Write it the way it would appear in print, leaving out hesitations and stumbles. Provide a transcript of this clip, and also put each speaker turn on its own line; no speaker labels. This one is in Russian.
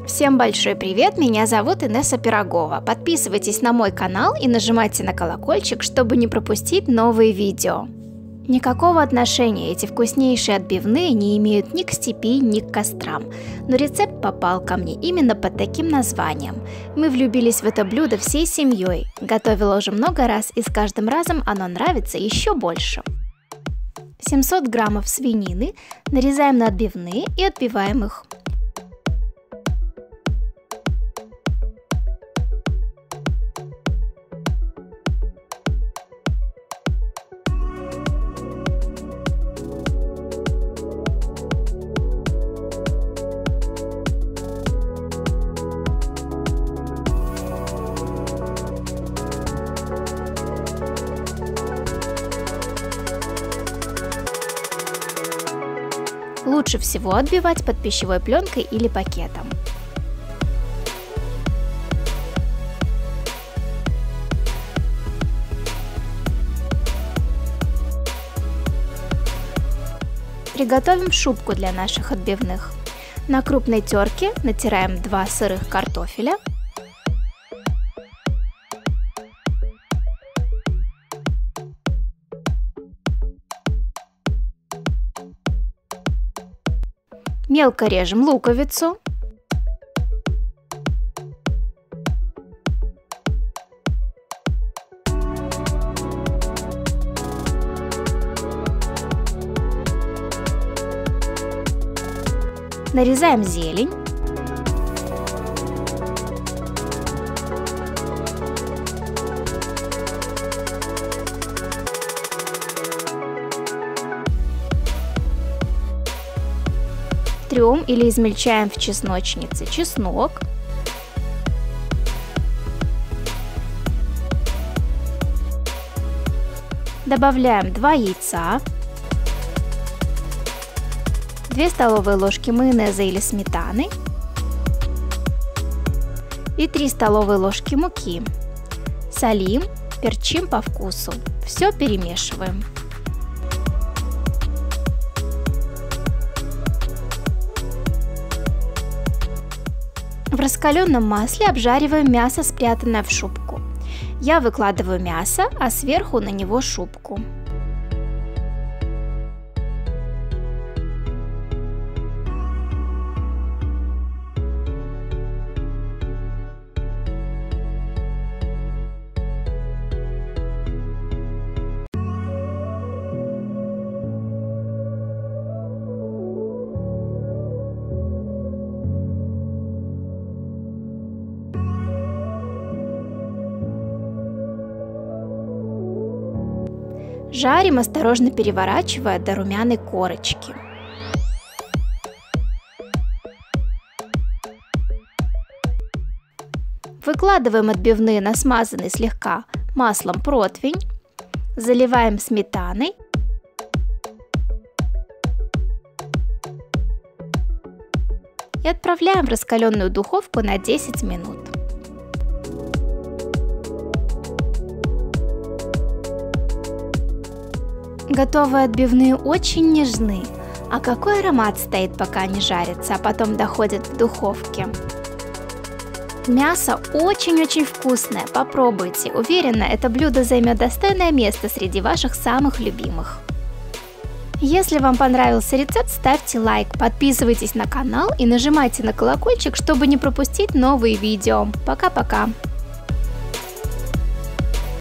Всем большой привет, меня зовут Инесса Пирогова. Подписывайтесь на мой канал и нажимайте на колокольчик, чтобы не пропустить новые видео. Никакого отношения эти вкуснейшие отбивные не имеют ни к степи, ни к кострам. Но рецепт попал ко мне именно под таким названием. Мы влюбились в это блюдо всей семьей. Готовила уже много раз, и с каждым разом оно нравится еще больше. 700 граммов свинины нарезаем на отбивные и отбиваем их. Лучше всего отбивать под пищевой пленкой или пакетом. Приготовим шубку для наших отбивных. На крупной терке натираем 2 сырых картофеля. Мелко режем луковицу. Нарезаем зелень. Трем или измельчаем в чесночнице чеснок. Добавляем 2 яйца, 2 столовые ложки майонеза или сметаны и 3 столовые ложки муки. Солим, перчим по вкусу. Все перемешиваем. В раскаленном масле обжариваем мясо, спрятанное в шубку. Я выкладываю мясо, а сверху на него шубку. Жарим, осторожно переворачивая до румяной корочки. Выкладываем отбивные на смазанный слегка маслом противень, заливаем сметаной и отправляем в раскаленную духовку на 10 минут. Готовые отбивные очень нежны. А какой аромат стоит, пока они жарятся, а потом доходят в духовке. Мясо очень-очень вкусное, попробуйте. Уверена, это блюдо займет достойное место среди ваших самых любимых. Если вам понравился рецепт, ставьте лайк, подписывайтесь на канал и нажимайте на колокольчик, чтобы не пропустить новые видео. Пока-пока!